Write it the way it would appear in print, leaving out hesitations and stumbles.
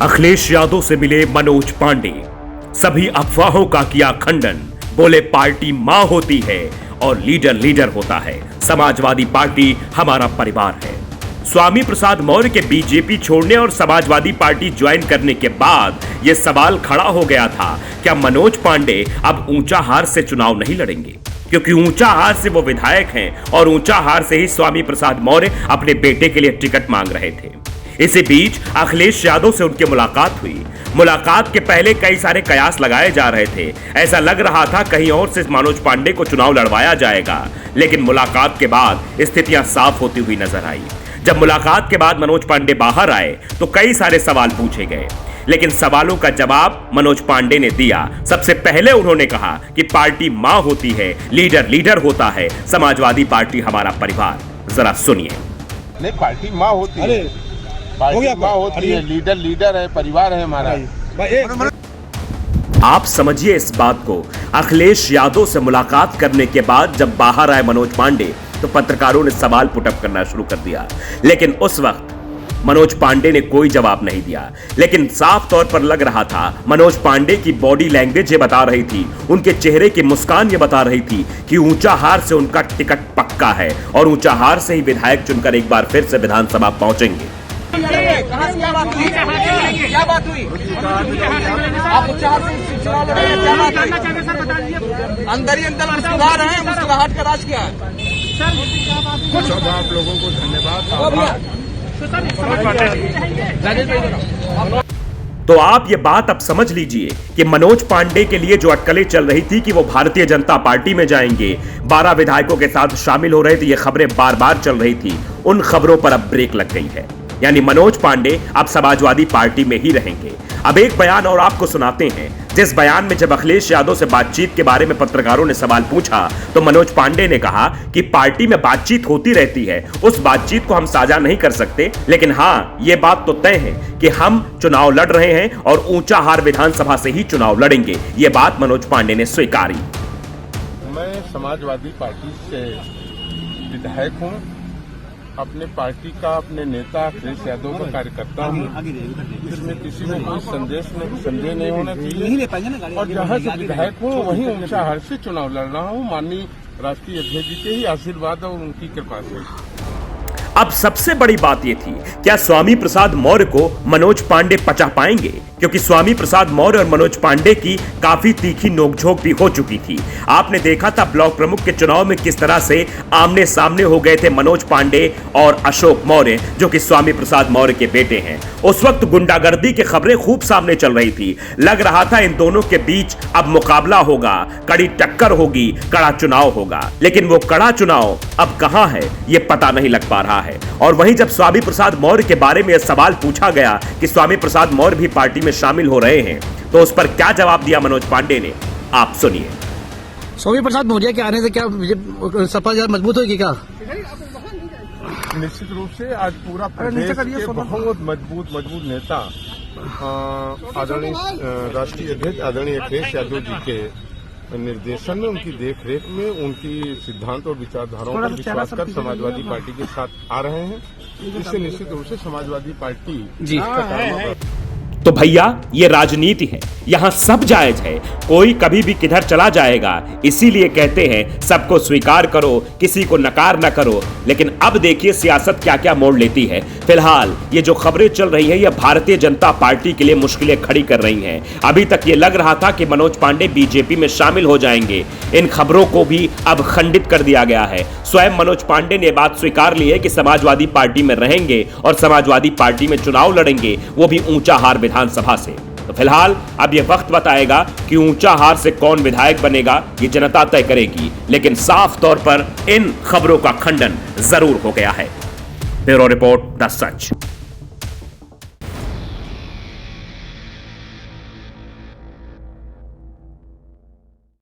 अखिलेश यादव से मिले मनोज पांडे, सभी अफवाहों का किया खंडन। बोले पार्टी मां होती है और लीडर लीडर होता है, समाजवादी पार्टी हमारा परिवार है। स्वामी प्रसाद मौर्य के बीजेपी छोड़ने और समाजवादी पार्टी ज्वाइन करने के बाद यह सवाल खड़ा हो गया था, क्या मनोज पांडे अब ऊंचा हार से चुनाव नहीं लड़ेंगे? क्योंकि ऊंचा हार से वो विधायक हैं और ऊंचा हार से ही स्वामी प्रसाद मौर्य अपने बेटे के लिए टिकट मांग रहे थे। इसी बीच अखिलेश यादव से उनकी मुलाकात हुई। मुलाकात के पहले कई सारे कयास लगाए जा रहे थे। ऐसा लग रहा था कहीं और से मनोज पांडे को चुनाव लड़वाया जाएगा, लेकिन मुलाकात के बाद स्थितियां साफ होती हुई नजर आई। जब मुलाकात के बाद मनोज पांडे बाहर आए तो कई सारे सवाल पूछे गए, लेकिन सवालों का जवाब मनोज पांडे ने दिया। सबसे पहले उन्होंने कहा कि पार्टी मां होती है, लीडर लीडर होता है, समाजवादी पार्टी हमारा परिवार। जरा सुनिए। नहीं, पार्टी मां होती है, पार्टी मां होती है, लीडर लीडर है, परिवार है हमारा। आप समझिए इस बात को। अखिलेश यादव से मुलाकात करने के बाद जब बाहर आए मनोज पांडे तो पत्रकारों ने सवाल पुटअप करना शुरू कर दिया, लेकिन उस वक्त मनोज पांडे ने कोई जवाब नहीं दिया। लेकिन साफ तौर पर लग रहा था मनोज पांडे की बॉडी लैंग्वेज ये बता रही थी, उनके चेहरे की मुस्कान ये बता रही थी कि ऊंचा हार से उनका टिकट पक्का है और ऊंचा हार से ही विधायक चुनकर एक बार फिर से विधानसभा पहुंचेंगे। क्या बात हुई? आप चुनाव लड़ रहे हैं, क्या बात हुई? अंदर ही अंदर मुस्कुरा रहे हैं, मुस्कुराहट का राज क्या है? कुछ आप लोगों को धन्यवाद। तो आप ये बात अब समझ लीजिए कि मनोज पांडे के लिए जो अटकलें चल रही थी कि वो भारतीय जनता पार्टी में जाएंगे, 12 विधायकों के साथ शामिल हो रहे थे, ये खबरें बार बार चल रही थी, उन खबरों पर अब ब्रेक लग गई है। यानी मनोज पांडे अब समाजवादी पार्टी में ही रहेंगे। अब एक बयान और आपको सुनाते हैं, जिस बयान में जब अखिलेश यादव से बातचीत के बारे में पत्रकारों ने सवाल पूछा तो मनोज पांडे ने कहा कि पार्टी में बातचीत होती रहती है, उस बातचीत को हम साझा नहीं कर सकते, लेकिन हाँ ये बात तो तय है कि हम चुनाव लड़ रहे हैं और ऊंचा हार विधानसभा से ही चुनाव लड़ेंगे। ये बात मनोज पांडे ने स्वीकारी। मैं समाजवादी पार्टी से विधायक हूँ, अपने पार्टी का, अपने नेता अखिलेश यादव का कार्यकर्ता हूँ। इसमें किसी को कोई संदेह नहीं होना चाहिए। और जहाँ से विधायक हूँ वहीं ऊंचा हार से चुनाव लड़ रहा हूँ, माननीय राष्ट्रीय अध्यक्ष जी के ही आशीर्वाद और उनकी कृपा से। अब सबसे बड़ी बात यह थी, क्या स्वामी प्रसाद मौर्य को मनोज पांडे पचा पाएंगे? क्योंकि स्वामी प्रसाद मौर्य और मनोज पांडे की काफी तीखी नोकझोंक भी हो चुकी थी। आपने देखा था ब्लॉक प्रमुख के चुनाव में किस तरह से आमने सामने हो गए थे मनोज पांडे और अशोक मौर्य, जो कि स्वामी प्रसाद मौर्य के बेटे हैं। उस वक्त गुंडागर्दी की खबरें खूब सामने चल रही थी। लग रहा था इन दोनों के बीच अब मुकाबला होगा, कड़ी टक्कर होगी, कड़ा चुनाव होगा। लेकिन वो कड़ा चुनाव अब कहां है ये पता नहीं लग पा रहा है। और वहीं जब स्वामी प्रसाद मौर्य के बारे में यह सवाल पूछा गया कि स्वामी प्रसाद मौर्य भी पार्टी में शामिल हो रहे हैं, तो उस पर क्या जवाब दिया मनोज पांडे ने, आप सुनिए। स्वामी प्रसाद मौर्य के आने से क्या सपा ज्यादा मजबूत होगी क्या? निश्चित रूप से आज पूरा प्रदेश के बहुत मजबूत नेता आदरणीय राष्ट्रीय अध्यक्ष आदरणीय अखिलेश यादव जी के निर्देशन में, उनकी देखरेख में, उनकी सिद्धांत और विचारधाराओं पर विश्वास कर समाजवादी पार्टी के साथ आ रहे हैं। इससे निश्चित रूप से समाजवादी पार्टी जी तो भैया ये राजनीति है, यहाँ सब जायज है, कोई कभी भी किधर चला जाएगा। इसीलिए कहते हैं सबको स्वीकार करो, किसी को नकार न करो। लेकिन अब देखिए सियासत क्या क्या मोड़ लेती है। फिलहाल ये जो खबरें चल रही है ये भारतीय जनता पार्टी के लिए मुश्किलें खड़ी कर रही हैं। अभी तक ये लग रहा था कि मनोज पांडे बीजेपी में शामिल हो जाएंगे, इन खबरों को भी अब खंडित कर दिया गया है। स्वयं मनोज पांडे ने बात स्वीकार ली है कि समाजवादी पार्टी में रहेंगे और समाजवादी पार्टी में चुनाव लड़ेंगे, वो भी ऊंचा हार विधानसभा से। तो फिलहाल अब यह वक्त बताएगा कि ऊंचा हार से कौन विधायक बनेगा, ये जनता तय करेगी। लेकिन साफ तौर पर इन खबरों का खंडन जरूर हो गया है। Bureau report the such.